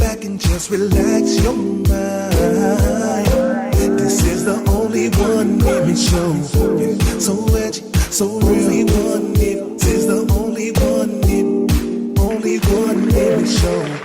back and just relax your mind. This is the only one image show. So edgy, so only one. This is the only one image show.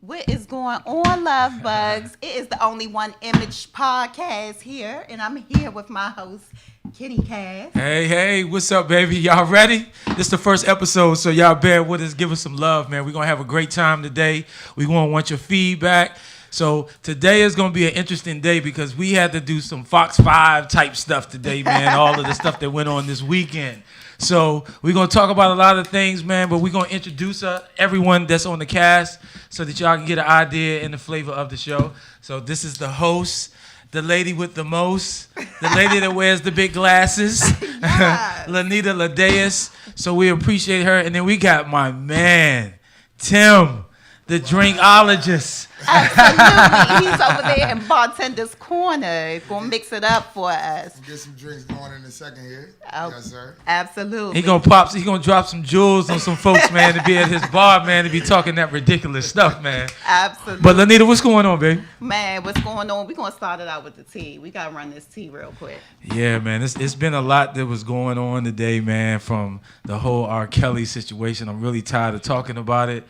What is going on, love bugs? It is the Only One Image podcast here, and I'm here with my host, Kitty Cass. Hey, what's up, baby? Y'all ready? This is the first episode, so y'all bear with us. Give us some love, man. We're going to have a great time today. We're going to want your feedback. So today is going to be an interesting day because we had to do some Fox 5 type stuff today, man. All of the stuff that went on this weekend. So we're going to talk about a lot of things, man, but we're going to introduce everyone that's on the cast so that y'all can get an idea and the flavor of the show. So this is the host, the lady with the most, the lady that wears the big glasses, yes. Lanita Ladeus. So we appreciate her. And then we got my man, Tim, the drinkologist. Absolutely. He's over there in Bartender's Corner. Gonna mix it up for us. We'll get some drinks going in a second here. Oh, yes, sir. Absolutely. He gonna drop some jewels on some folks, man, to be at his bar, man, to be talking that ridiculous stuff, man. Absolutely. But Lanita, what's going on, baby? Man, what's going on? We're gonna start it out with the tea. We gotta run this tea real quick. Yeah, man. It's been a lot that was going on today, man, from the whole R. Kelly situation. I'm really tired of talking about it.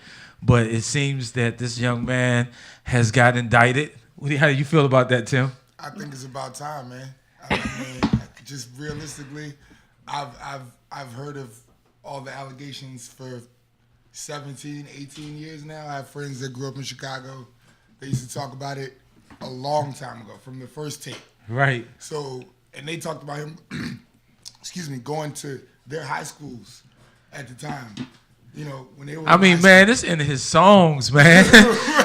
But it seems that this young man has got indicted. How do you feel about that, Tim? I think it's about time, man. I mean, just realistically, I've heard of all the allegations for 17, 18 years now. I have friends that grew up in Chicago. They used to talk about it a long time ago, from the first tape. Right. So, and they talked about him, going to their high schools at the time. You know, when they were. I mean, man, it's in his songs, man.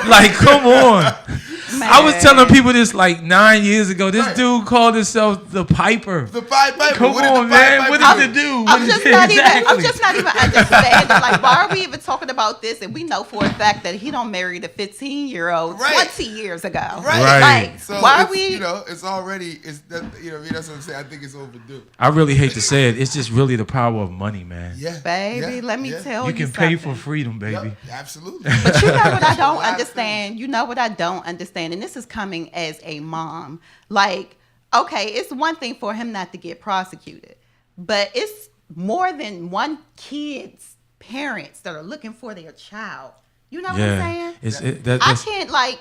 Like, come on. Man. I was telling people this like 9 years ago. This dude called himself the Piper. The Piper. Come on, man. What does it do? I'm just not even understanding. Like, why are we even talking about this? And we know for a fact that he don't marry the 15-year-old 20 years ago. Right. Like, so why are we? You know, it's already. That's what I'm saying. I think it's overdue. I really hate to say it. It's just really the power of money, man. Yeah, baby. Let me tell you. You can pay for freedom, baby. Yep, absolutely. But you know what I don't understand? You know what I don't understand? And this is coming as a mom. Like, okay, it's one thing for him not to get prosecuted, but it's more than one kid's parents that are looking for their child. You know what I'm saying? I can't, like,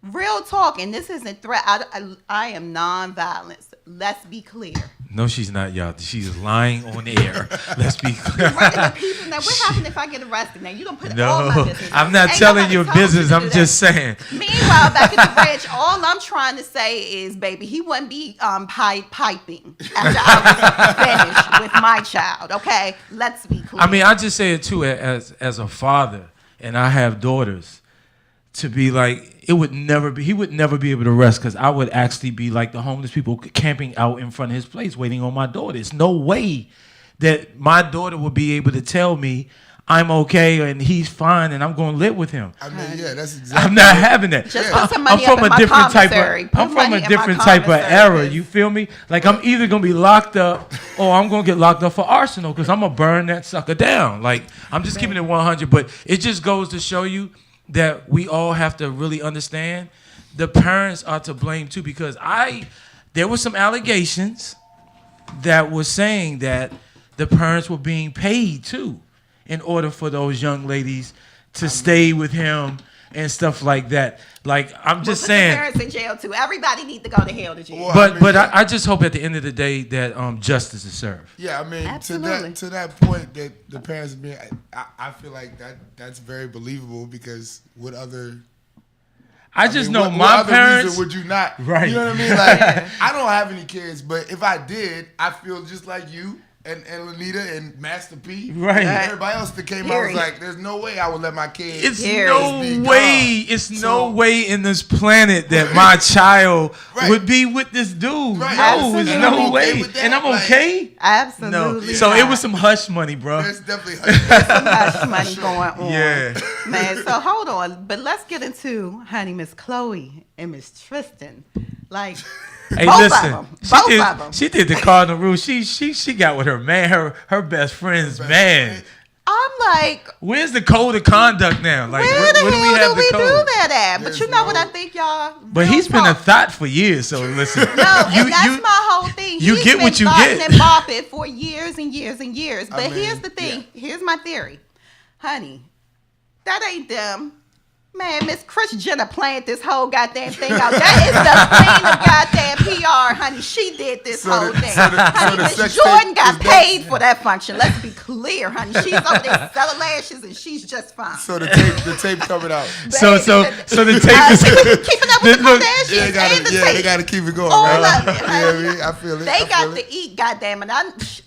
real talk, and this isn't threat. I am non-violence. Let's be clear. No, she's not, y'all. She's lying on air. Let's be clear. Right, people, now, what happens if I get arrested? Now, you don't put all my business. I'm not telling your business. I'm just saying. Meanwhile, back at the ranch, all I'm trying to say is, baby, he wouldn't be piping after I was finished with my child, okay? Let's be clear. I mean, I just say it, too, as a father, and I have daughters, to be like, he would never be able to rest because I would actually be like the homeless people camping out in front of his place waiting on my daughter. There's no way that my daughter would be able to tell me I'm okay and he's fine and I'm going to live with him. I mean, yeah, that's exactly. I'm not having that. Just put some money up in my commissary. I'm from a different type of era. You feel me? Like I'm either going to be locked up or I'm going to get locked up for arsenal because I'm going to burn that sucker down. Like I'm just keeping it 100, but it just goes to show you that we all have to really understand the parents are to blame too, because there were some allegations that were saying that the parents were being paid too in order for those young ladies to stay with him and stuff like that. Like, I'm just saying. The parents in jail too. Everybody need to go to hell to jail. But I just hope at the end of the day that justice is served. Yeah, I mean, absolutely. to that point that the parents being, I feel like that's very believable because what other. I know my what parents. Reason would you not? Right. You know what I mean? Like, I don't have any kids, but if I did, I feel just like you. And Lanita and Master P. Right. And everybody else that came out was like, there's no way I would let my kid. It's no way in this planet that my child would be with this dude. Right. No, it's no way. And I'm okay? Absolutely. No. So it was some hush money, bro. There's definitely some hush money going on. Yeah. Man, so hold on. But let's get into Honey Miss Khloe and Miss Tristan. Like, Hey, both listen, of them. she did the cardinal rule. She got with her man, her best friend's man. I'm like, Where's the code of conduct now? Like, where the where hell do we the do code? that at? But you know what I think, y'all? But he's been a thought for years. So listen, No, and that's my whole thing. you He's get been what you thoughting get. and bopping for years and years and years. But I mean, here's the thing. yeah. Here's my theory. Honey, that ain't them. Man, Miss Kris Jenner planned this whole goddamn thing out. That is the queen of goddamn PR, honey. She did this whole thing. Honey, the Miss sex Jordan tape got is paid for that function. Let's be clear, honey. She's over there selling lashes and she's just fine. So the tape coming out. So the tape is keeping up with the Look, Khardashians and the They tape. gotta keep it going. All right? of it, Yeah, honey. I feel it. They I got feel it. to eat, goddamn it.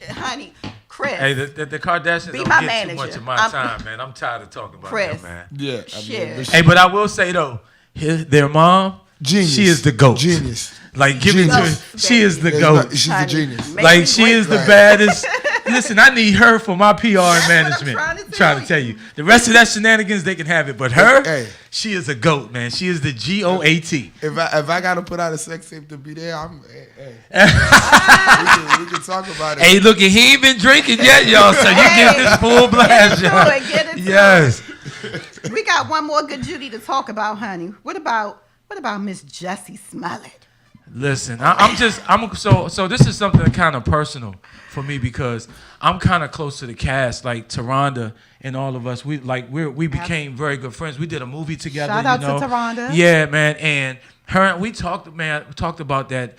Hey, Honey, Chris. the Kardashians Be don't my get manager. too much of my I'm- time, man. I'm tired of talking about Chris. them, man. Yeah, I mean, Shit. but Hey, but I will say though, their mom, Genius. she is the goat. Genius. Like, give it to Genius. her. She is the Yeah, goat. she's a Honey, genius. make Like, me she wait. is the Right. baddest. Listen, I need her for my PR and what I'm management. trying to Trying to tell you. The rest of that shenanigans, they can have it. But her, Hey. she is a goat, man. She is the GOAT. If I gotta put out a sex tape to be there, we can talk about it. Hey, look, he ain't been drinking yet, y'all, so you get this full blast, Get y'all. into it, get into Yes. it. We got one more good Judy to talk about, honey. What about Miss Jussie Smollet? Listen, so this is something kind of personal for me because I'm kind of close to the cast, like Taronda and all of us. We became very good friends. We did a movie together. Shout out you know? to Taronda. Yeah, man, and her. We talked about that,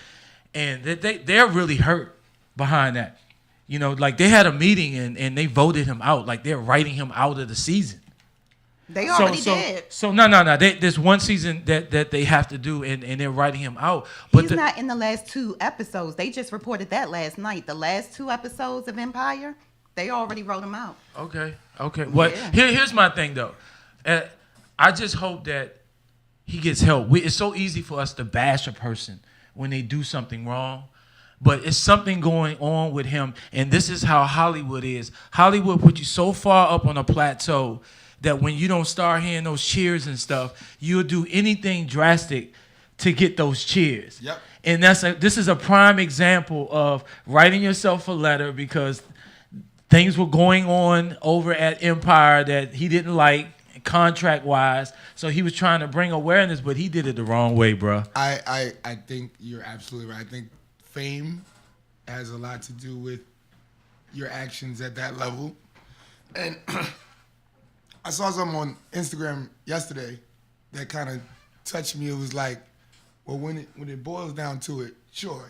and they're really hurt behind that. You know, like they had a meeting and they voted him out. Like they're writing him out of the season. They already did. So no. There's one season that they have to do, and they're writing him out. But He's not in the last 2 episodes. They just reported that last night. The last 2 episodes of Empire, they already wrote him out. Okay. Well, Yeah. here's my thing though. I just hope that he gets help. It's so easy for us to bash a person when they do something wrong. But it's something going on with him, and this is how Hollywood is. Hollywood put you so far up on a plateau that when you don't start hearing those cheers and stuff, you'll do anything drastic to get those cheers. Yep. And this is a prime example of writing yourself a letter because things were going on over at Empire that he didn't like contract-wise. So he was trying to bring awareness, but he did it the wrong way, bro. I think you're absolutely right. I think fame has a lot to do with your actions at that level. And I saw something on Instagram yesterday that kind of touched me. It was like, well, when it boils down to it, sure,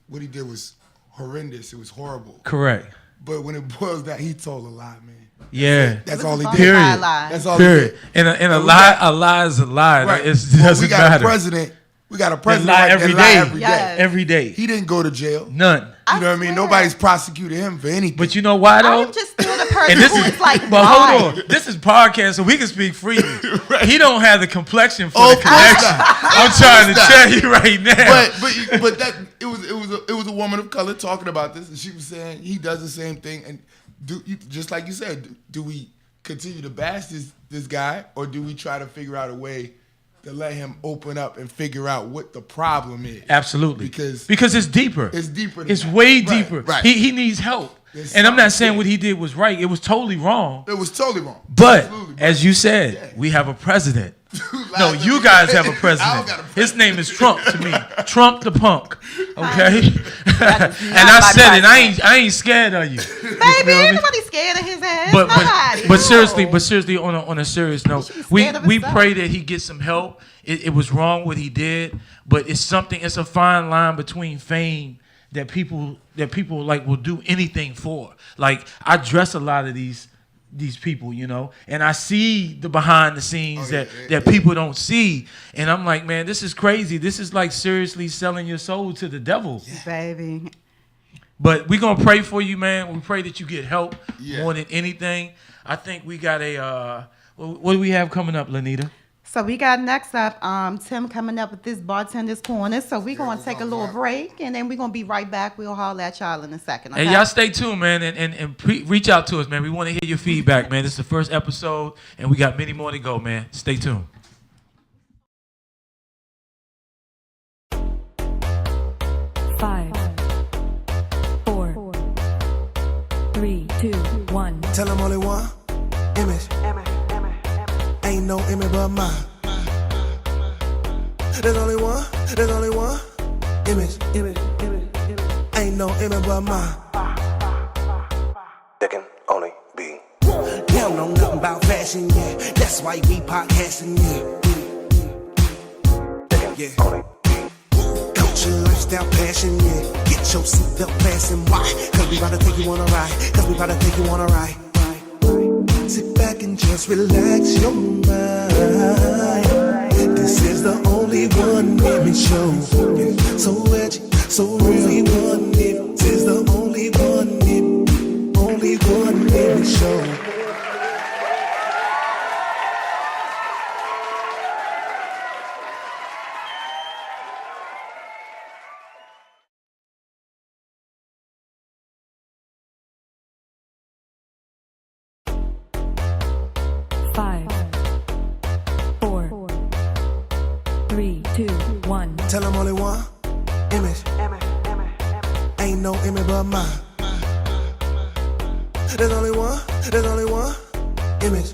what he did was horrendous. It was horrible. Correct. But when it boils down, he told a lie, man. Yeah. That's It all was he a did. Period. lie. That's all he Period. did. And a we lie, got- a lie is a lie. Right. It Well, doesn't we got matter. a president. We got a That president lie that every lie day. every day. Yes. Every day. He didn't go to jail. None. You know what I mean? swear. Nobody's prosecuted him for anything. But you know why though? I'm just still the person And this who is is like, but why? hold on. This is podcast, so we can speak freely. He don't have the complexion for Oh, the connection. I'm trying to tell you right now. but that it was a woman of color talking about this, and she was saying he does the same thing. And just like you said, do we continue to bash this guy, or do we try to figure out a way to let him open up and figure out what the problem is? Absolutely. Because it's deeper. it's deeper than It's that. way Right, deeper. right. He needs help. There's And I'm not something saying there. what he did was right. It was totally wrong. It was totally wrong. But Absolutely. as you said, Yeah. we have a president. Lies No, every you guys day. have a I don't president. got a His name is Trump to me. Trump the punk. Okay? That is And not I my said it. president. I ain't scared of you. Baby, everybody's scared of his ass. Nobody. But No. seriously, on a serious note, should be we scared of we himself. pray that he gets some help. It was wrong what he did, but it's a fine line between fame that people like will do anything for. Like I dress a lot of these people, you know, and I see the behind the scenes that people don't see, and I'm like, man, this is crazy. This is like seriously selling your soul to the devil. Baby. But we're going to pray for you, man. We pray that you get help Yeah. more than anything. I think we got what do we have coming up, Lanita? So we got next up Tim coming up with this Bartender's Corner. So we're going to take a little break, and then we're going to be right back. We'll holler at y'all in a second. Okay? Hey, y'all stay tuned, man, and reach out to us, man. We want to hear your feedback, man. This is the first episode, and we got many more to go, man. Stay tuned. 5, 4, 3, 2, 1. Tell them only one image. Ain't no image but mine. There's only one image. Ain't no image but mine. There can only be. They don't know nothing about fashion, yeah. That's why we podcasting, yeah. There can only be. Culture, lifestyle, passion, yeah. Get your seatbelt fastened. Why? Cause we about to take you on a ride. Sit back and just relax your mind. This is the only one image show. So edgy, so really one image. This is the only one image show. Tell them only one image. Ain't no image but mine. There's only one image.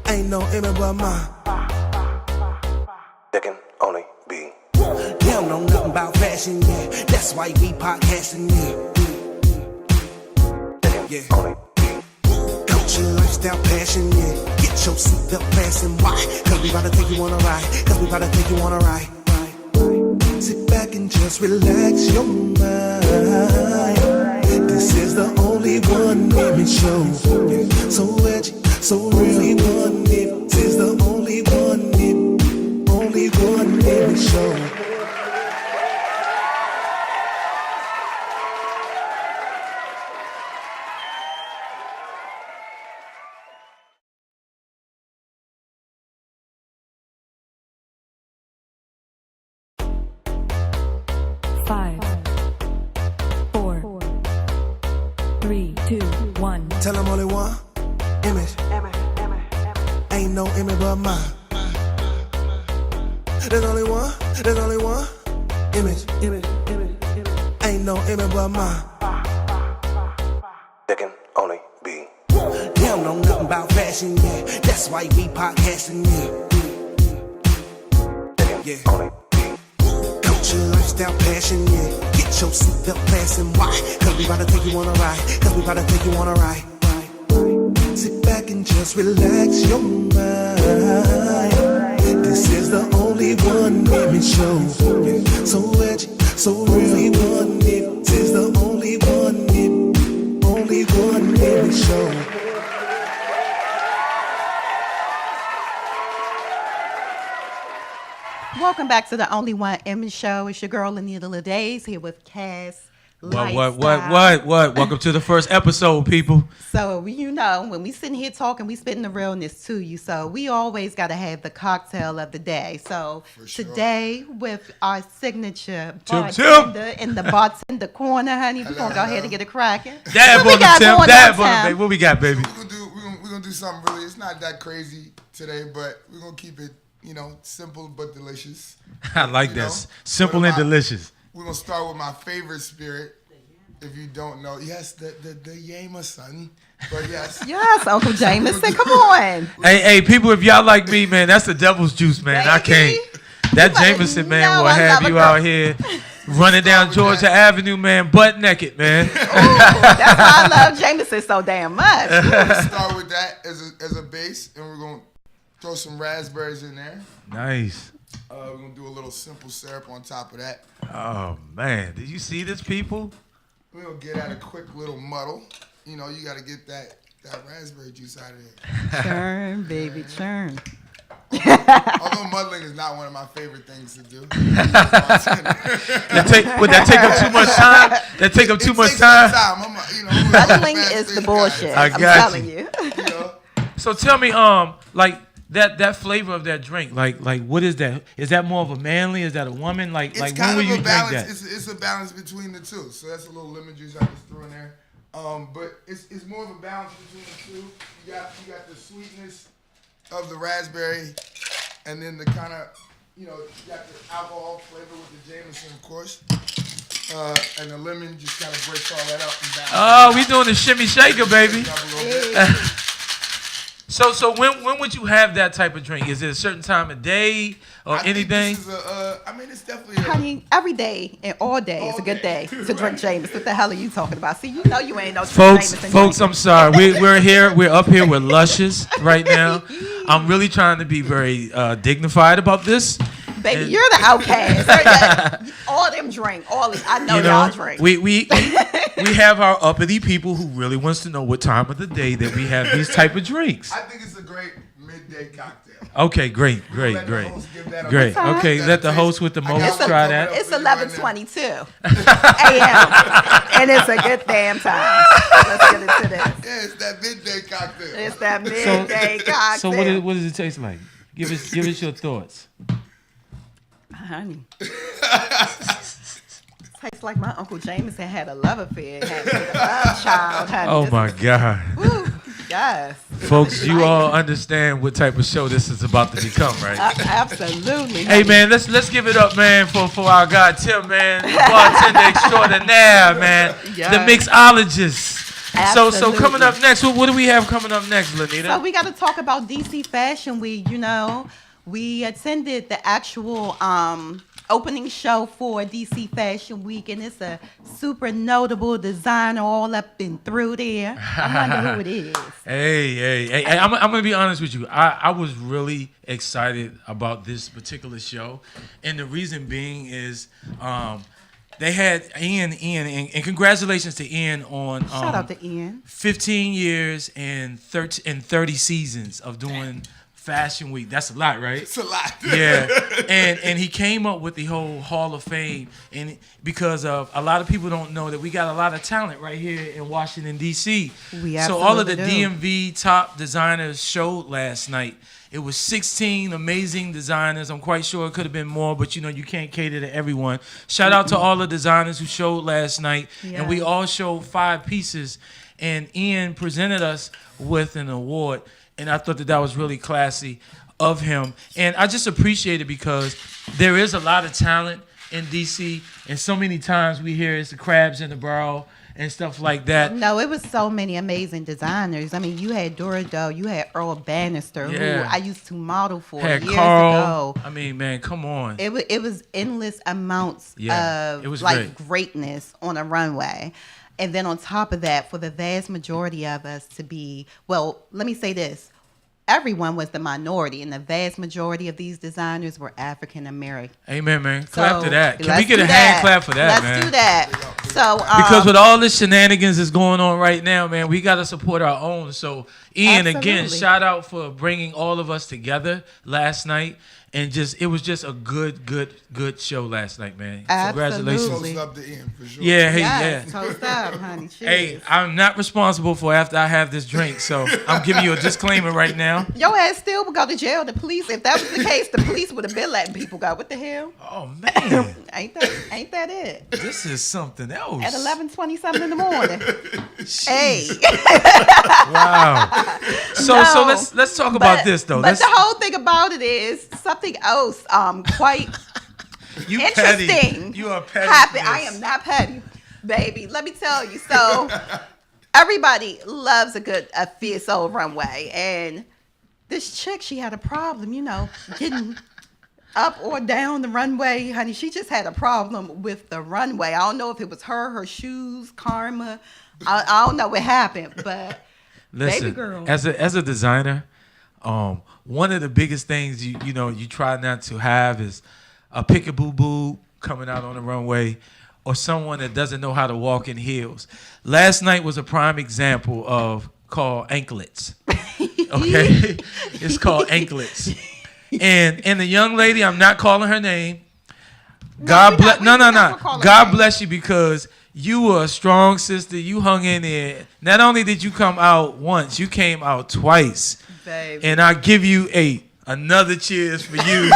Ain't no image but mine. There can only be. They don't know nothing about fashion, yeah. That's why we podcasting, yeah. There can only be. Culture, lifestyle, passion, yeah. Get your seatbelt fastened. Why? Cause we about to take you on a ride. Sit back and just relax your mind. This is the only one image show. So edgy, so really one image. This is the only one image show. Tell them only one image. Ain't no image but mine. There's only one image. Ain't no image but mine. There can only be. They don't know nothing about fashion, yeah. That's why we podcasting, yeah. There can only be. Culture, lifestyle, passion, yeah. Get your seatbelt fastened. Why? Cause we about to take you on a ride. Sit back and just relax your mind. This is the only one image show. So edgy, so really one image. This is the only one image show. Welcome back to the Only One Image Show. It's your girl Anita Ladays here with Cass. What? Welcome to the first episode, people. So, you know, when we sitting here talking, we spitting the realness to you. So, we always got to have the cocktail of the day. So, today, with our signature bartender in the bartender corner, honey, we're going to go ahead and get it cracking. Dab on the Tim. Baby. What we got, baby? We're going to do something really, it's not that crazy today, but we're going to keep it, simple but delicious. I like this. Simple and delicious. We're going to start with my favorite spirit. If you don't know, yes, the Jameson. But yes. Yes, Uncle Jameson, come on. Hey, people, if y'all like me, man, that's the devil's juice, man. I can't. That Jameson, man, will have you out here running down Georgia Avenue, man, butt naked, man. Ooh, that's why I love Jameson so damn much. We're going to start with that as a base, and we're going to throw some raspberries in there. Nice. We're going to do a little simple syrup on top of that. Oh, man. Did you see this, people? We're going to get at a quick little muddle. You got to get that raspberry juice out of there. Churn, baby, churn. Although muddling is not one of my favorite things to do. Would that take up too much time? That take up too much time? Muddling is the bullshit. I'm telling you. So tell me, like that flavor of that drink, like what is that? Is that more of a manly? Is that a woman? Like when will you drink that? It's a balance between the two. So that's a little lemon juice I just threw in there. But it's more of a balance between the two. You got the sweetness of the raspberry, and then the kind of you got the alcohol flavor with the Jameson, of course. And the lemon just kind of breaks all that up and balance. Oh, we doing the shimmy shaker, baby. Hey. So when would you have that type of drink? Is it a certain time of day or anything? This is it's definitely Honey, every day and all day is a good day to drink Jameson. What the hell are you talking about? See, you know you ain't no Folks, Jameson. I'm sorry. We're here. We're up here with Luscious right now. I'm really trying to be very dignified about this. Baby, you're the outcast. All them drink. I know y'all drink. We have our uppity people who really wants to know what time of the day that we have these type of drinks. I think it's a great midday cocktail. Okay, great. Okay, let the host with the most try that. It's 11:22 a.m. and it's a good damn time. Let's get into this. Yeah, it's that midday cocktail. It's that midday cocktail. So what does it taste like? Give us your thoughts. Honey. Tastes like my Uncle Jameson had a love affair. Had a love child, honey. Oh my God. Woo, yes. Folks, you all understand what type of show this is about to become, right? Absolutely. Hey man, let's give it up, man, for our guy Tim, man, the bartender extraordinaire, man, Yes. the mixologist. So Absolutely. coming up next, what do we have coming up next, Lanita? So we got to talk about DC Fashion Week. We attended the actual opening show for DC Fashion Week, and it's a super notable designer all up and through there. I wonder who it is. Hey, I'm gonna be honest with you. I was really excited about this particular show, and the reason being is they had Ian, and congratulations to Ian on Shout out to Ian. 15 years and 30 seasons of doing Fashion Week. That's a lot, right? It's a lot. Yeah, and he came up with the whole Hall of Fame, and because of a lot of people don't know that we got a lot of talent right here in Washington D.C. So all of the DMV top designers showed last night. It was 16 amazing designers. I'm quite sure it could have been more, but you can't cater to everyone. Shout out to all the designers who showed last night, and we all showed 5 pieces, and Ian presented us with an award. And I thought that was really classy of him. And I just appreciate it because there is a lot of talent in D.C. And so many times we hear it's the crabs in the barrel and stuff like that. No, it was so many amazing designers. I mean, you had Dorado, you had Earl Bannister, who I used to model for Had years Carl. ago. I mean, man, come on. It was endless amounts of it was greatness on a runway. And then on top of that, for the vast majority of us to be, well, let me say this. Everyone was the minority, and the vast majority of these designers were African American. Amen, man. Clap to that. Can we let's get do a that. hand clap for that, man? Let's do that. So because with all this shenanigans that's going on right now, man, we got to support our own. So, Ian, again, Absolutely. shout out for bringing all of us together last night. And it was just a good show last night, man. Absolutely. Congratulations. Toast up to Ian, for sure. Yeah, hey, yes, yeah. toast up, honey. Cheers. Hey, I'm not responsible for after I have this drink, so I'm giving you a disclaimer right now. Your ass still would go to jail. The police, if that was the case, the police would have been letting people go. What the hell? Oh man, Ain't that it? this is something else. At 11:20 in the morning. Hey. Wow. So let's talk about this though. But the whole thing about it is something else. Quite you interesting. Petty. You are petty. Happy. I am not petty, baby. Let me tell you. So everybody loves a fierce old runway, and this chick, she had a problem, getting up or down the runway, honey. She just had a problem with the runway. I don't know if it was her shoes, karma. I don't know what happened, but listen, baby girl. As a designer, one of the biggest things you try not to have is a pick-a-boo-boo coming out on the runway, or someone that doesn't know how to walk in heels. Last night was a prime example of called anklets. Okay, it's called anklets. And the young lady, I'm not calling her name. God bless. No. God bless you, because you were a strong sister. You hung in there. Not only did you come out once, you came out twice. Baby. And I give you another cheers for you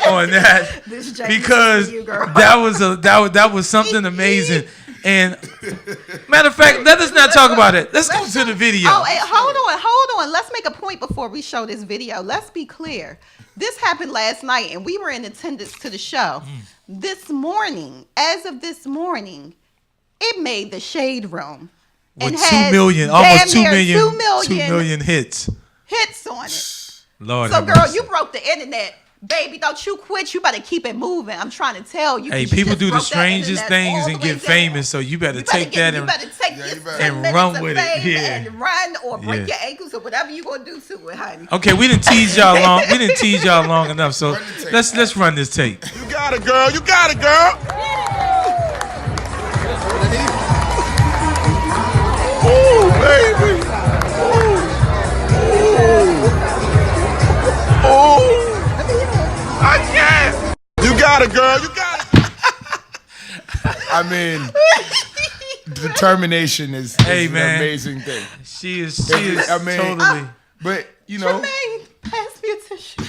on that, This Jameson because for you, girl. that was something amazing. And matter of fact, let us not talk about it. Let's go to the video. Oh, hey, hold on. Let's make a point before we show this video. Let's be clear. This happened last night, and we were in attendance to the show. This morning, as of this morning, it made the Shade Room. With And 2 had million, damn almost 2 near million, 2 million hits. hits on it. Lord So, have girl, mercy. you broke the internet. Baby, don't you quit. You better keep it moving. I'm trying to tell you. Hey, 'cause you people just do the broke that strangest internet things all and the way get down. famous, so you better take that You and better take Yeah, your you better. 10 And minutes run of with it, fame yeah. and run or break Yeah. your ankles or whatever you gonna do to it, honey. Okay, we didn't tease y'all long. We didn't tease y'all long enough. So Run the tape. let's run this tape. You got it, girl. You got it, girl. Ooh, baby. Ooh. Ooh. I can't. You got it, girl. You got it. I mean, determination is Hey, an man. amazing thing. She is I mean, totally. But you know, Jermaine, pass me a tissue.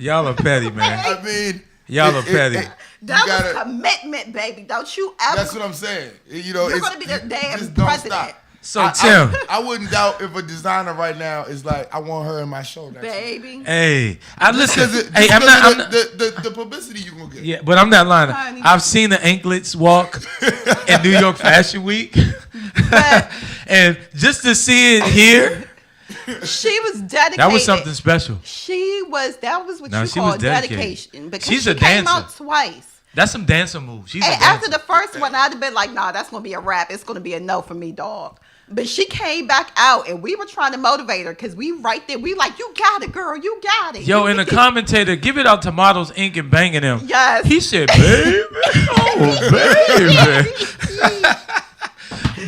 Y'all are petty, man. I mean, Y'all are petty. That you gotta- was commitment, baby. Don't you ever. That's what I'm saying. You know, You're it's, gonna be the damn just don't president. stop. So Tim, I wouldn't doubt if a designer right now is like, I want her in my show. Next week. Baby. hey, I listen. Just Hey, I'm because not. the publicity you gonna get. Yeah, but I'm not lying. Honey. I've seen the anklets walk in New York Fashion Week, and just to see it here, She was dedicated. that was something special. That was what No, you she was call dedicated. dedication. Because She's she a came dancer. out twice. That's some dancer moves. She's a And dancer. after the first one, I'd have been like, nah, that's gonna be a wrap. It's gonna be a no for me, dog. But she came back out, and we were trying to motivate her because we right there. We like, you got it, girl. You got it. Yo, and the commentator, give it out to Models Inc. and banging him. Yes. He said, baby, oh, baby.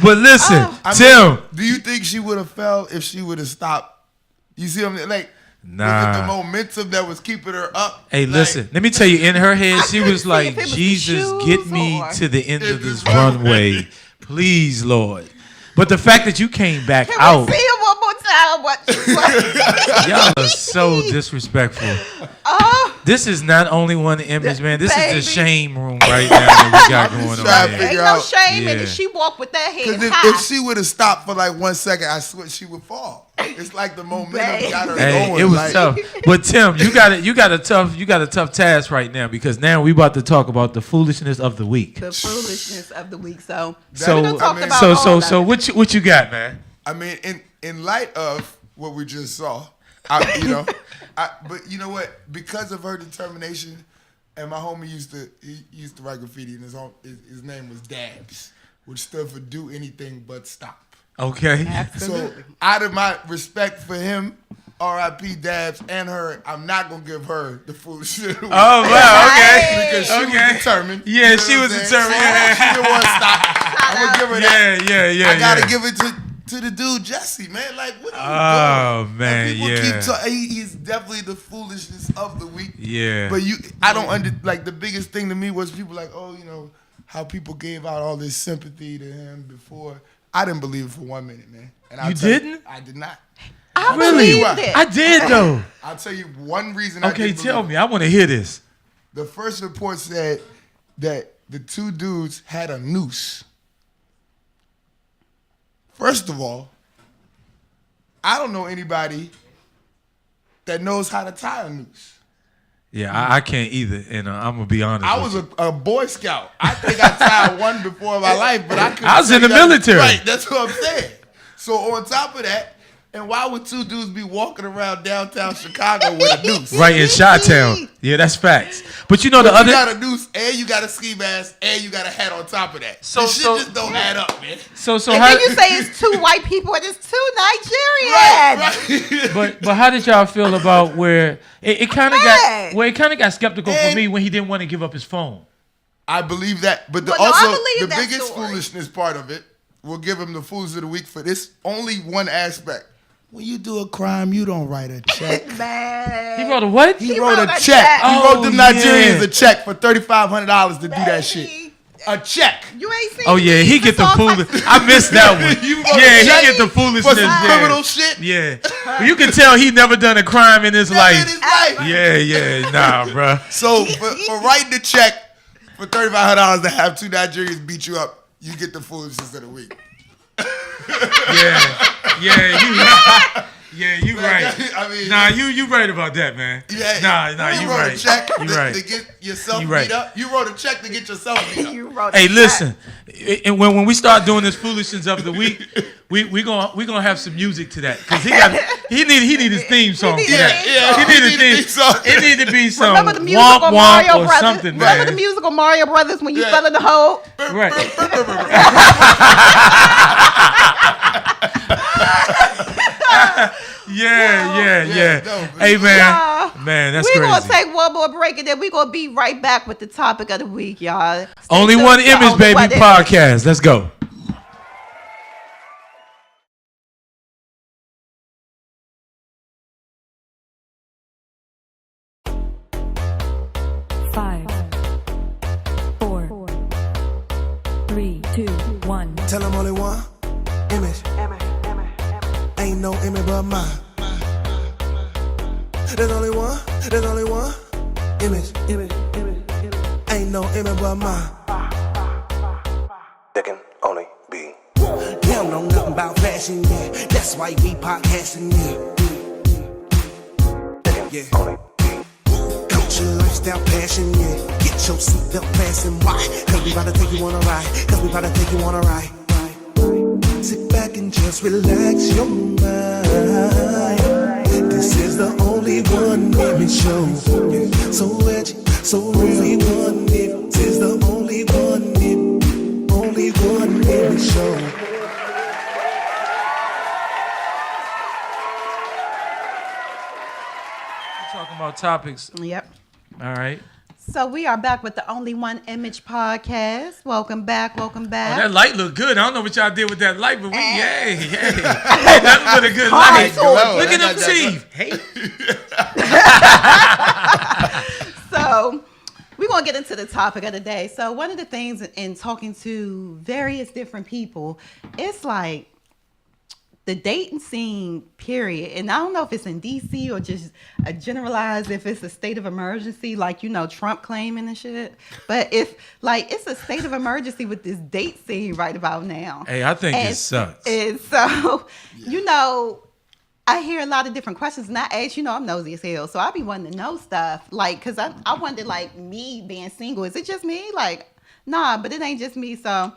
But listen, Oh. Tim. Do you think she would have fell if she would have stopped? You see what I'm like? Nah. Was it the momentum that was keeping her up? Hey, Like, listen, let me tell you, in her head, she couldn't was see like, if it was the Jesus, shoes get me or- to the end of this this runway. runway. Please, Lord. But the fact that you came back Can out, we see it one more time? What? y'all are so disrespectful. Oh, This is not only one image, man. This is Baby. the shame room right now that we got I'm going just on. trying to here. figure ain't no out- shame in Yeah. it. She walked with that head Because high. if she would have stopped for like 1 second, I swear she would fall. It's like the momentum got her Hey, going. it was like, tough. But Tim, you got a tough task right now because now we about to talk about the foolishness of the week. The foolishness of the week. So, So, we done talked about so, all so, of so, it. what you got, man? I mean, in light of what we just saw, but you know what? Because of her determination, and my homie used to write graffiti, and his name was Dabs, which stood for Do Anything But Stop. Okay. So out of my respect for him, R.I.P. Dabs and her, I'm not gonna give her the foolishness. Oh wow. Okay. Because she Okay. was determined. Yeah, You know she what was I'm saying? determined. She didn't want to stop. I'm gonna give her that. Yeah. I gotta yeah. give it to the dude Jussie, man. Like, what are you Oh, doing? man, And people yeah. keep he's definitely the foolishness of the week. Yeah. But I don't like the biggest thing to me was people like, oh, you know, how people gave out all this sympathy to him before. I didn't believe it for 1 minute, man. And I'll You tell didn't? I did not. I Really? believed it. I did though. I'll tell you one reason. I Okay, didn't tell believe me. I want to hear this. it. The first report said that the two dudes had a noose. First of all, I don't know anybody that knows how to tie a noose. Yeah, I can't either, and I'm gonna be honest. I with was you. a Boy Scout. I think I tied one before in my life, but I couldn't I was tell in the you that- military. Right, that's what I'm saying. So on top of that, and why would two dudes be walking around downtown Chicago with a noose? right in Chi-Town. Yeah, that's facts. But you know the You other. got a noose, and you got a ski mask, and you got a hat on top of that. So- This shit so- just don't add up, man. So And how? then you say it's two white people and it's two Nigerians. Right. But how did y'all feel about where it kind of Hey. got skeptical for And- me when he didn't want to give up his phone. I believe that, but Well, no, I also believe the that biggest story. foolishness part of it, we'll give him the fools of the week for this. Only one aspect. When you do a crime, you don't write a check. Man. He wrote a what? He wrote a wrote a check. check. He Oh, wrote them yeah. Nigerians a check for $3,500 to do that Baby. shit. A check. You ain't seen Oh yeah, he get the song foolish. like- I missed that one. You wrote Yeah, a he check get the for foolishness. some Yeah. criminal shit. Yeah, but you can tell he never done a crime in his Never in life. his life. Yeah, nah, bruh. So for writing the check For $3,500 to have 2 Nigerians beat you up, you get the foolishness of the week. Yeah, you right. I mean, you right about that, man. Yeah, you wrote right. a check You to right. get yourself You right. beat up. You wrote a check to get yourself beat up. You wrote Hey, it. listen. And when we start doing this foolishness of the week, we gonna have some music to that because he need his theme song. need For a that. theme He need a theme song. It need to be some Remember the musical womp Mario womp or Brothers? something, Remember man. the musical Mario Brothers when you Yeah. fell in the hole? Right. Yeah. No, Hey, man. Y'all, Man, that's we're crazy. going to take one more break and then we're going to be right back with the topic of the week, y'all. Stay Only tuned One to Image, Only baby, One Image. podcast. Let's go. Five, 4, 3, 2, 1. Tell them only one image. Ain't no image but mine. There's only one image. Ain't no image but mine. There can only be. You don't know nothing about fashion, yeah. That's why we podcasting, yeah. Yeah. Culture, lifestyle, passion, yeah. Get your seatbelt fastened. Why? Cause we about to take you on a ride. Sit back and just relax your mind. This is the only one image show. Yeah. So edgy, so only one image. This is the only one image show. Talking about topics. Yep. All right. So we are back with the Only One Image podcast. Welcome back. Oh, that light look good. I don't know what y'all did with that light, but yay. Nothing but a good light. Contour. Look at them teeth. Hey. So we're going to get into the topic of the day. So one of the things in talking to various different people, it's like the dating scene, period. And I don't know if it's in DC or just a generalized, if it's a state of emergency, like, you know, Trump claiming and shit. But if, like, it's a state of emergency with this date scene right about now. Hey, I think it sucks. And so, you know, I hear a lot of different questions, and I ask, you know, I'm nosy as hell, so I be wanting to know stuff, like, because I wonder, like, me being single, is it just me? Like, nah, but it ain't just me. So,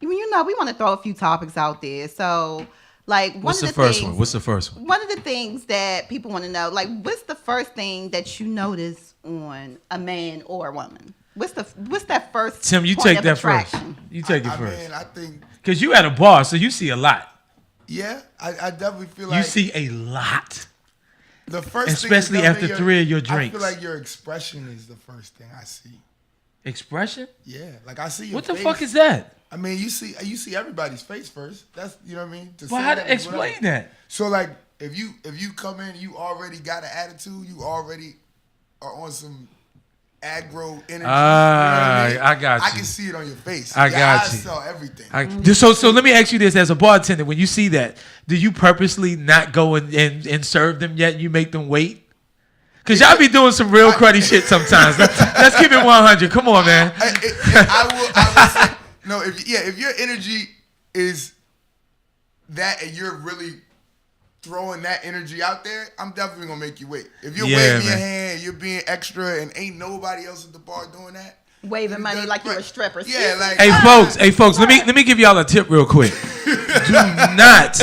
you know, we want to throw a few topics out there. So, like, What's the first one? One of the things that people want to know, like, what's the first thing that you notice on a man or a woman? What's that first? Tim, you point take of that attraction? first. You take it I first. mean, I think, Because you at a bar, so you see a lot. yeah, I definitely feel like You see a lot. the first especially thing is after definitely 3 of your I drinks. feel like your expression is the first thing I see. Expression? Yeah, like I see your What the face. fuck is that? I mean, you see everybody's face first. That's, you know what I mean. Well, how to that is explain whatever. that? So like, if you come in, you already got an attitude. You already are on some aggro energy. You know what I mean? I got I you. can see it on your face. I Your got eyes you. saw everything. So let me ask you this: as a bartender, when you see that, do you purposely not go and serve them yet? You make them wait? Cause y'all be doing some real cruddy shit sometimes. Let's keep it 100. Come on, man. I will say, no, if your energy is that and you're really throwing that energy out there, I'm definitely gonna make you wait. If you're waving your hand, you're being extra, and ain't nobody else at the bar doing that, Waving money like you're a stripper. yeah, like Hey folks, let me give y'all a tip real quick. Do not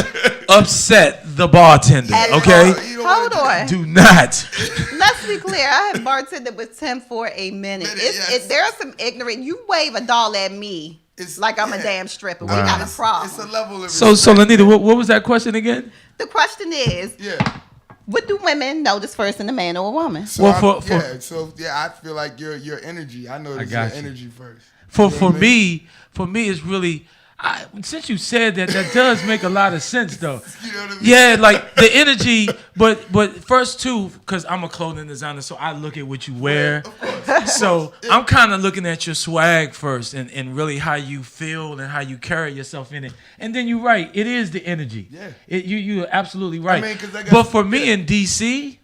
upset the bartender, okay? you don't wanna Hold do that. on. Do not. Let's be clear. I have bartended with Tim for a minute. Yes. There's some ignorant. You wave $1 at me It's- like I'm a yeah. damn stripper. We got a problem. It's a level of So respect. Lanita, what was that question again? The question is, Yeah. what do women notice first in a man or a woman? So Well, I feel like your energy. I notice your got you. energy first. For You know what I mean? me, it's really. Since you said that, that does make a lot of sense, though. You know what I mean? Yeah, like the energy, but first too, because I'm a clothing designer, so I look at what you wear. Of course. So I'm kind of looking at your swag first, and really how you feel and how you carry yourself in it. And then you're right, it is the energy. Yeah. You're absolutely right. mean, 'cause I got- but for me yeah. in DC,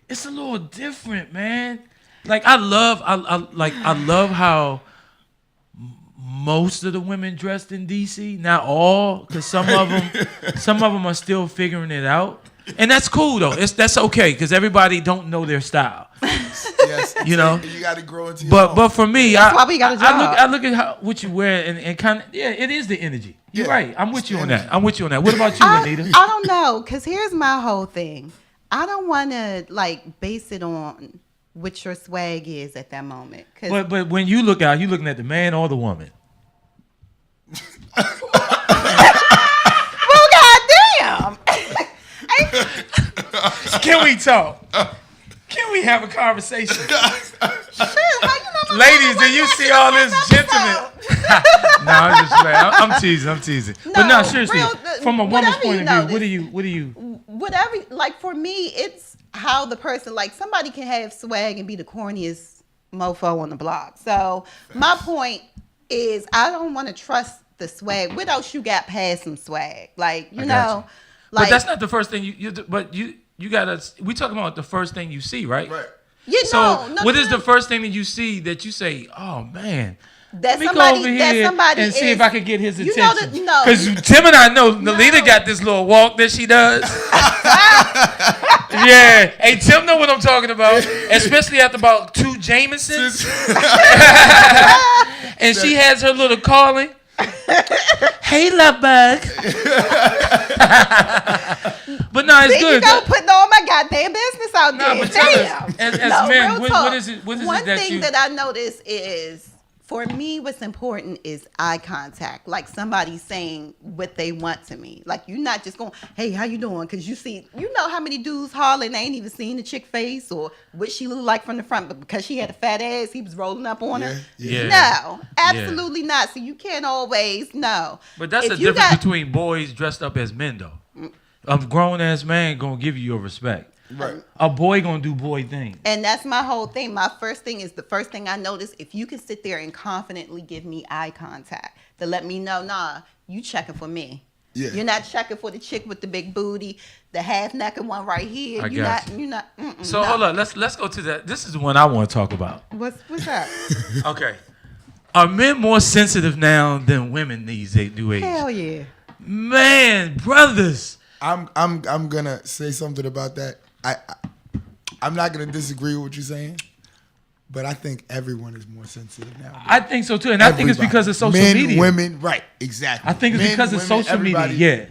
it's a little different, man. Like I love how most of the women dressed in DC. Not all, because some of them are still figuring it out. And that's cool though. That's okay because everybody don't know their style. Yes, you know. You got to grow into your own. But for me, That's why we got a job. I look at what you wear and kind of it is the energy. You're right. I'm with you on that. What about you, Anita? I don't know, because here's my whole thing. I don't want to like base it on what your swag is at that moment. But when you look out, you looking at the man or the woman? Well, goddamn. Can we talk? Can we have a conversation? Shit, how you know Ladies, do you see all this gentlemen? No, I'm just playing. I'm teasing. But no, seriously, from a woman's point of view, what do you? Whatever, like for me, it's how the person, like somebody can have swag and be the corniest mofo on the block. So my point is, I don't want to trust the swag. What else you got past some swag? Like, you know, like. But that's not the first thing you gotta. We talking about the first thing you see, right? Right. What is the first thing that you see that you say, oh man? That Let me somebody, go over that here somebody and see if I can get his attention. You know Because Tim and I know Nalita got this little walk that she does. Yeah. Hey, Tim know what I'm talking about. Especially after about 2 Jamesons. And she has her little calling. Hey, love bug. But no, it's good. You go putting all my goddamn business out there. But Damn. as men, what is it? One thing that I notice is, for me, what's important is eye contact. Like somebody saying what they want to me. Like you're not just going, hey, how you doing? Because you know how many dudes hollering, they ain't even seen the chick face or what she looked like from the front, but because she had a fat ass, he was rolling up on her. Yeah. No, absolutely not. So you can't always know. But that's the difference between boys dressed up as men, though. A grown ass man gonna give you your respect. Right. A boy gonna do boy things. And that's my whole thing. My first thing is the first thing I notice. If you can sit there and confidently give me eye contact to let me know, nah, you checking for me. Yeah. You're not checking for the chick with the big booty, the half naked one right here. You're not. So hold on, let's go to that. This is the one I want to talk about. What's that? Okay. Are men more sensitive now than women these new age? Hell yeah. Man, brothers. I'm gonna say something about that. I'm not gonna disagree with what you're saying, but I think everyone is more sensitive now. I think so too, and I think it's because of social media. Men, women, right? Exactly. I think it's because of social media. Yeah.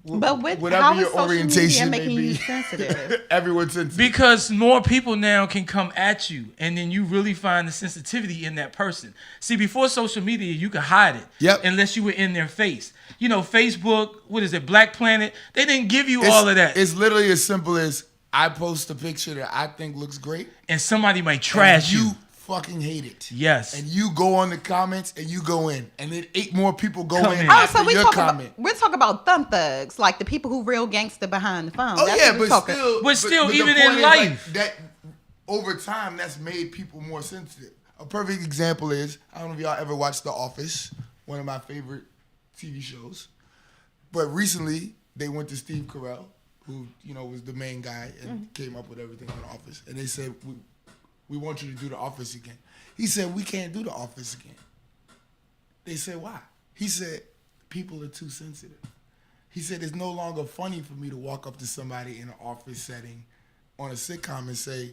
But whatever how your is social orientation media making may be, you sensitive? Everyone's sensitive. Because more people now can come at you, and then you really find the sensitivity in that person. See, before social media, you could hide it. Yep. Unless you were in their face. You know, Facebook, what is it, Black Planet? They didn't give you all of that. It's literally as simple as I post a picture that I think looks great. And somebody might trash you. Fucking hate it. Yes. And you go on the comments and you go in. And then 8 more people go in Oh, after so your comment. We're talking about thumb thugs, like the people who real gangster behind the phone. Oh, That's yeah, what we're but talking. still, the even point in is, life. like, that over time, that's made people more sensitive. A perfect example is, I don't know if y'all ever watched The Office, one of my favorite TV shows. But recently, they went to Steve Carell, who, was the main guy and came up with everything on The Office. And they said, we want you to do The Office again. He said, we can't do The Office again. They said, why? He said, people are too sensitive. He said, it's no longer funny for me to walk up to somebody in an office setting on a sitcom and say,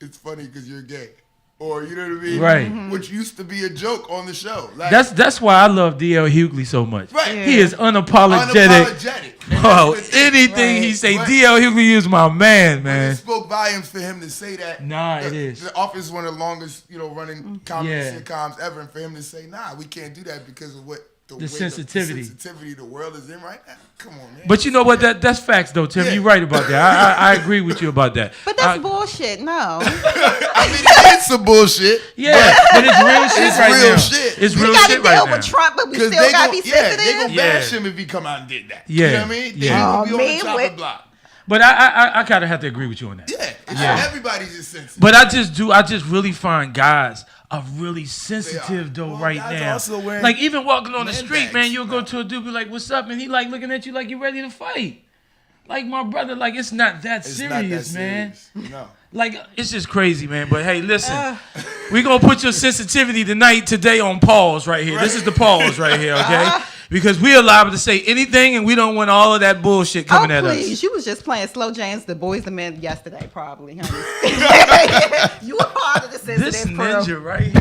it's funny because you're gay. Or, you know what I mean? Right. Which used to be a joke on the show. Like, That's why I love D.L. Hughley so much. Right. He is unapologetic. Oh, anything he say, D.L. Hughley is my man. It spoke volumes for him to say that. It is. The Office is one of the longest, running comedy sitcoms ever, and for him to say, we can't do that because of what the sensitivity. The sensitivity the world is in right now. Come on, man. But you know what? That's facts, though, Tim. You're right about that. I agree with you about that. But that's bullshit. No. I mean, it's some bullshit. Yeah, but it's real shit it's right real now. Shit. It's we real gotta shit right deal now. with Trump, but we still gotta be sensitive. They gonna bash him if he come out and did that. Yeah. You know what I mean? They Yeah. gonna be on the chopping block. But I kind of have to agree with you on that. Yeah. Everybody's just sensitive. But I just really find guys are really sensitive though right now. Like even walking on the street, man, you'll go to a dude be like, "What's up?" and he like looking at you like you ready to fight. Like my brother, like it's not that It's serious, not that man. serious. No. Like it's just crazy, man. But hey, listen, we gonna put your sensitivity today on pause right here. This is the pause right here, okay? Because we are liable to say anything, and we don't want all of that bullshit coming at please. us. You was just playing slow jams, the Boys and Men yesterday, probably, honey. You were part of the sensitive This crew. ninja right here. See,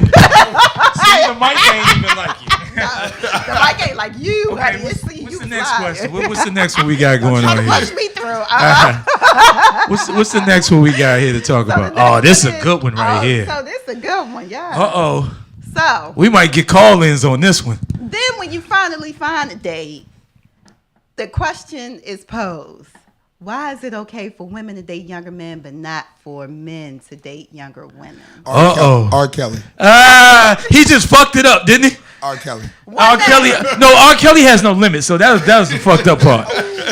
the mic ain't even like you. The mic ain't like you, Okay, honey. what's You the next fly. question? What's the next one we got going Try on to here? push me through. What's the next one we got here to talk about? Oh, this is a good one right here. So this is a good one, yeah. Uh-oh. So We might get call-ins on this one. then when you finally find a date, the question is posed. Why is it okay for women to date younger men, but not for men to date younger women? R. Kelly. He just fucked it up, didn't he? R. Kelly. R. Kelly. No, R. Kelly has no limit, so that was the fucked up part.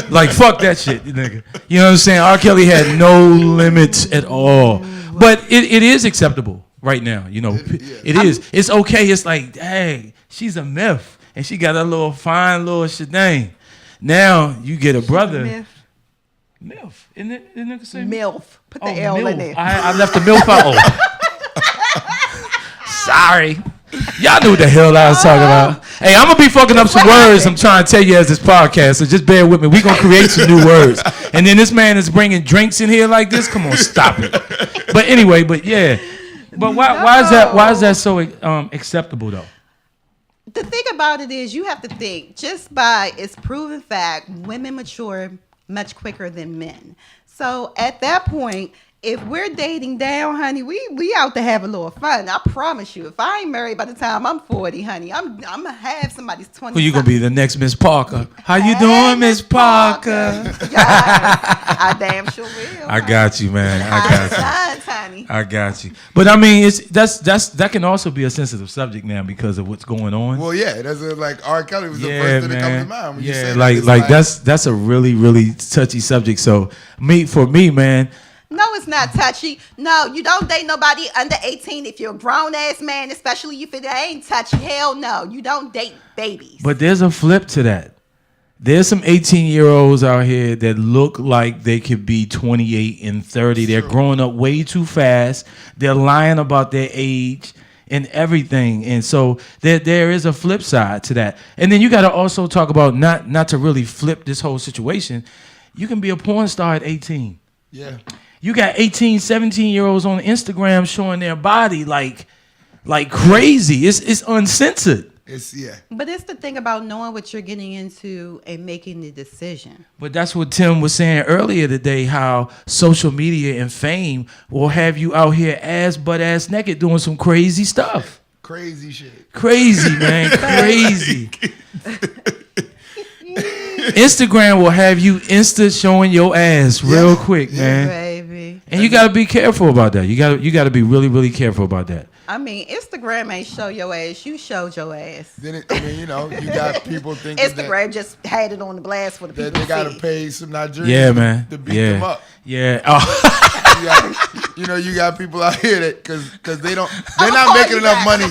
Like, fuck that shit, nigga. You know what I'm saying? R. Kelly had no limits at all. But it is acceptable right now. You know, it is. It's okay. It's like, dang, she's a myth, and she got a little fine little shedang. Now you get a brother. MILF. Isn't it? Didn't it say MILF. Put the L in there. I left the MILF out. Sorry. Y'all knew what the hell I was talking about. Hey, I'm going to be fucking up some words I'm trying to tell you as this podcast, so just bear with me. We're going to create some new words. And then this man is bringing drinks in here like this? Come on, stop it. But anyway, yeah. But why is that so acceptable, though? The thing about it is you have to think, just by its proven fact, women mature much quicker than men. So at that point, if we're dating down, honey, we out to have a little fun. I promise you. If I ain't married by the time I'm 40, honey, I'm gonna have somebody's 20. Well, you gonna be the next Miss Parker. How you doing, Miss Parker? Yes, I damn sure will. I got you, man. I got you. Honey. I got you. But I mean, that can also be a sensitive subject now because of what's going on. Well, yeah, that's like R. Kelly was the first thing that comes to mind when you say that's a really, really touchy subject. So for me, man. No, it's not touchy. No, you don't date nobody under 18 if you're a grown-ass man, especially if it ain't touchy. Hell no, you don't date babies. But there's a flip to that. There's some 18-year-olds out here that look like they could be 28 and 30. They're growing up way too fast. They're lying about their age and everything. And so there is a flip side to that. And then you got to also talk about not to really flip this whole situation. You can be a porn star at 18. Yeah. You got 18, 17-year-olds on Instagram showing their body like crazy. It's uncensored. But it's the thing about knowing what you're getting into and making the decision. But that's what Tim was saying earlier today, how social media and fame will have you out here butt ass naked doing some crazy stuff. Crazy shit. Crazy, man. Crazy. Instagram will have you showing your ass real quick, man. Baby. And you gotta be careful about that. You gotta be really, really careful about that. I mean, Instagram ain't show your ass. You showed your ass. Then you got people thinking Instagram just had it on the blast for the people that they to gotta see. pay some Nigerians to beat them up. Yeah. Oh. You got people out here that because they're not making enough money.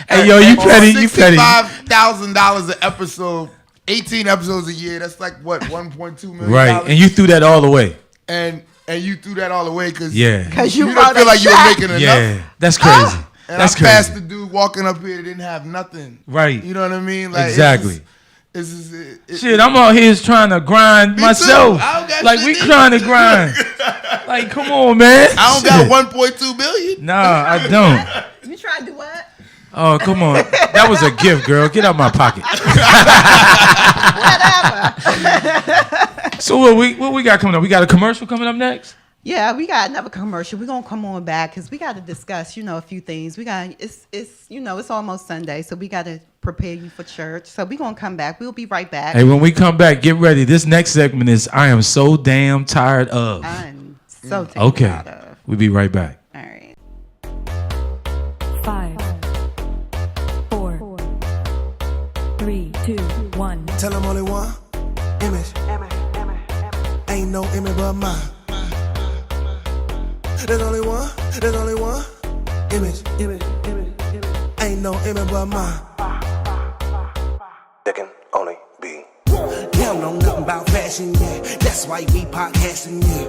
Hey, yo, you petty. $65,000 an episode. 18 episodes a year. That's like what, $1.2 million. Right, and you threw that all away. And you threw that all away because you don't feel like you were making enough. Yeah, that's crazy. And I passed the dude walking up here that didn't have nothing. Right. You know what I mean? Like, exactly. Shit, I'm out here trying to grind myself. Too. I don't got like we trying to grind. Like, come on, man. I don't got $1.2 billion. Nah, I don't. You trying to do what? Oh, come on. That was a gift, girl. Get out my pocket. Whatever. So what we got coming up? We got a commercial coming up next? Yeah, we got another commercial. We're going to come on back because we got to discuss, a few things. It's almost Sunday, so we got to prepare you for church. So we're going to come back. We'll be right back. Hey, when we come back, get ready. This next segment is I am so damn tired of. I'm so damn tired of. We'll be right back. All right. 5, 4, 3, 2, 1. Tell them only one image. Ain't no image but mine. There's only one image. Ain't no image but mine. There can only be. Count on nothing about fashion, yeah. That's why we podcasting, yeah.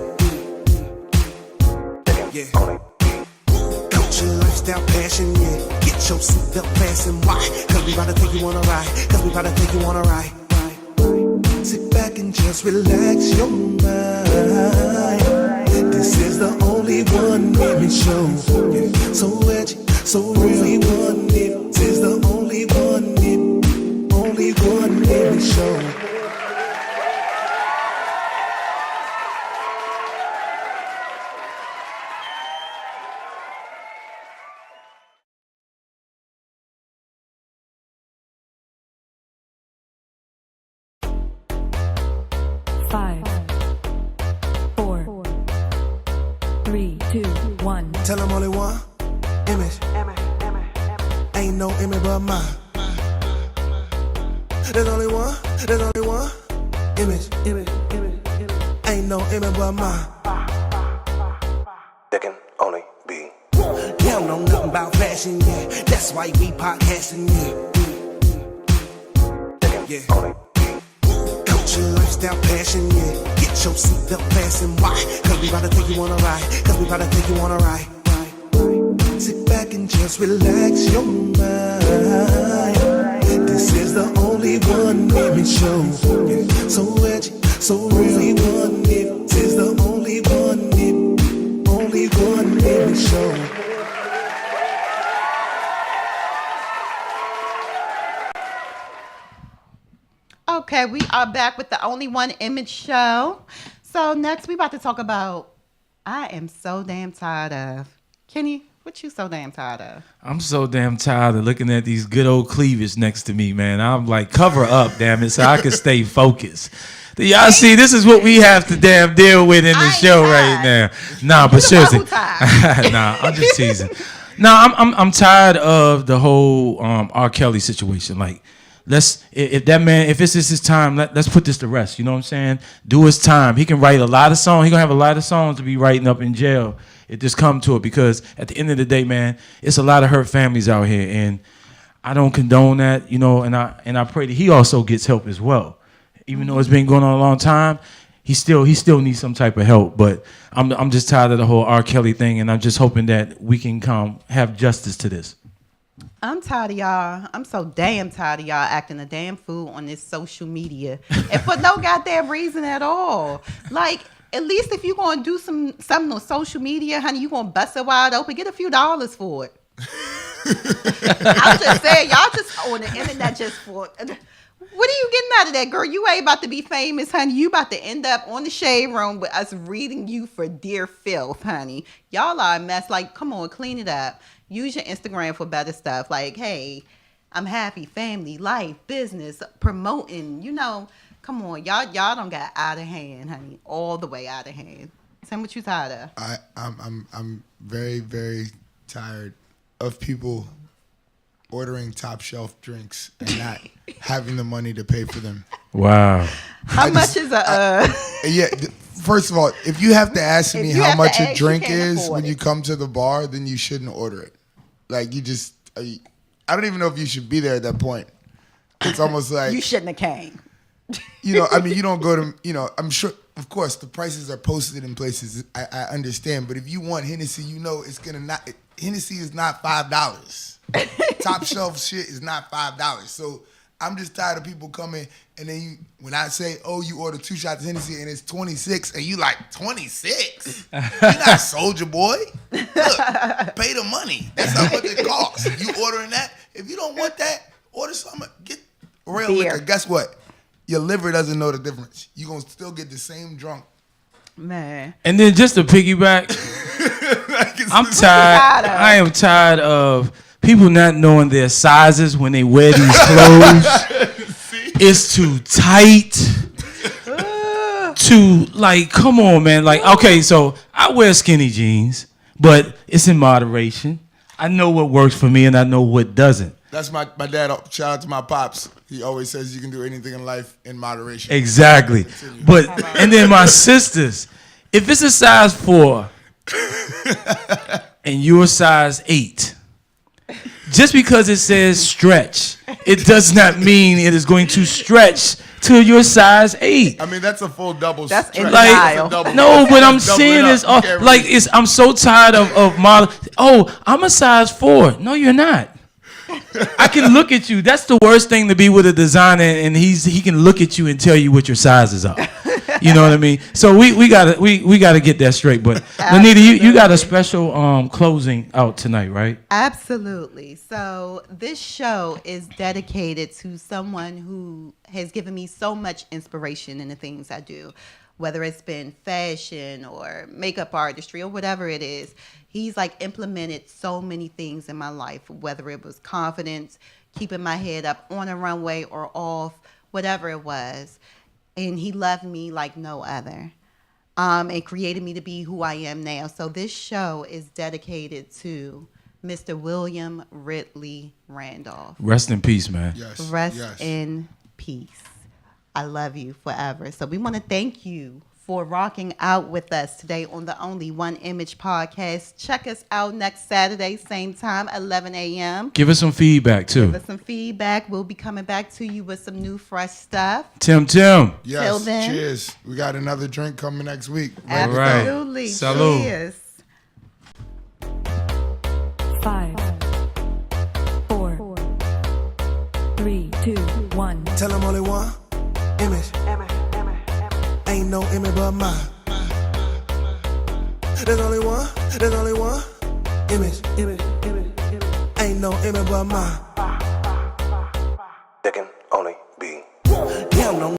Culture, lifestyle, passion, yeah. Get your seatbelt fastened. Why? Cause we about to take you on a ride. Cause we about to take you on a ride. Sit back and just relax your mind. This is the only one image show. So edgy, so really one. This is the only one image show. Five, 4, 3, 2, 1. Tell them only one image. Ain't no image but mine. There's only one image. Ain't no image but mine. There can only be. You don't know nothing about fashion, yeah. That's why we podcasting, yeah. Culture, lifestyle, passion, yeah. Get your seatbelt fastened. Why? Cause we about to take you on a ride. Sit back and just relax your mind. This is the only one image show. So edgy, so really one. This is the only one image show. Okay, we are back with the Only One Image show. So next we about to talk about I am so damn tired of. Kenny, what you so damn tired of? I'm so damn tired of looking at these good old cleavage next to me, man. I'm like, cover up, damn it, so I can stay focused. Do y'all see, this is what we have to damn deal with in the show right now. Nah, but seriously. Nah, I'm just teasing. Nah, I'm tired of the whole R. Kelly situation. Like, if that man, if this is his time, let's put this to rest. You know what I'm saying? Do his time. He can write a lot of songs. He gonna have a lot of songs to be writing up in jail. It just come to it, because at the end of the day, man, it's a lot of hurt families out here, and I don't condone that, you know. And I pray that he also gets help as well. Even though it's been going on a long time, he still needs some type of help. But I'm just tired of the whole R. Kelly thing, and I'm just hoping that we can have justice to this. I'm tired of y'all. I'm so damn tired of y'all acting a damn fool on this social media, and for no goddamn reason at all. Like, at least if you're gonna do something on social media, honey, you gonna bust it wide open, get a few dollars for it. I'm just saying, y'all just on the internet just for. What are you getting out of that, girl? You ain't about to be famous, honey. You about to end up on the shade room with us reading you for dear filth, honey. Y'all are a mess. Like, come on, clean it up. Use your Instagram for better stuff. Like, hey, I'm happy, family, life, business, promoting. You know, come on, y'all don't got out of hand, honey. All the way out of hand. Tell me what you tired of. I'm very, very tired of people ordering top shelf drinks and not having the money to pay for them. Wow. How much is yeah, first of all, if you have to ask me how much a drink is when you it. come to the bar, then you shouldn't order it. Like, you just, I don't even know if you should be there at that point. It's almost like, you shouldn't have came. you know, I mean, you don't go to, you know, I'm sure, of course, the prices are posted in places. I understand. But if you want Hennessy, you know Hennessy is not $5. Top shelf shit is not $5. So I'm just tired of people coming, and then when I say, oh, you order 2 shots of Hennessy and it's 26, and you like, 26? You not Soldier Boy. Look, pay the money. That's not what it costs. You ordering that? If you don't want that, order something. Get real beer. liquor. Guess what? Your liver doesn't know the difference. You're going to still get the same drunk. Man. And then just to piggyback, I'm tired. I am tired of people not knowing their sizes when they wear these clothes. It's too tight. Come on, man. Like, okay, so I wear skinny jeans, but it's in moderation. I know what works for me and I know what doesn't. That's my dad. Shout out to my pops. He always says you can do anything in life in moderation. Exactly. But, and then my sisters, if it's a size 4 and you're a size 8, just because it says stretch, it does not mean it is going to stretch to your size 8. I mean, that's a full double. That's stretch. in Like, denial. no, but I'm Double saying it is, up. You can't like, really- I'm so tired of model. Oh, I'm a size 4. No, you're not. I can look at you. That's the worst thing to be with a designer, and he can look at you and tell you what your sizes are. You know what I mean? So we gotta get that straight. But Lanita, you got a special closing out tonight, right? Absolutely. So this show is dedicated to someone who has given me so much inspiration in the things I do, whether it's been fashion or makeup artistry or whatever it is. He's like implemented so many things in my life, whether it was confidence, keeping my head up on a runway or off, whatever it was. And he loved me like no other. And created me to be who I am now. So this show is dedicated to Mr. William Ridley Randolph. Rest in peace, man. Yes. Rest yes. in peace. I love you forever. So we want to thank you for rocking out with us today on the Only One Image podcast. Check us out next Saturday, same time, 11 a.m. Give us some feedback too. Give us some feedback. We'll be coming back to you with some new, fresh stuff. Tim. Till Yes. then. Cheers. We got another drink coming next week. All right. Absolutely. Salud. Cheers. 5, 4, 3, 2, 1. Tell them only one image. Ain't no image but mine. There's only one image. Ain't no image but mine. There can only be. Yeah, no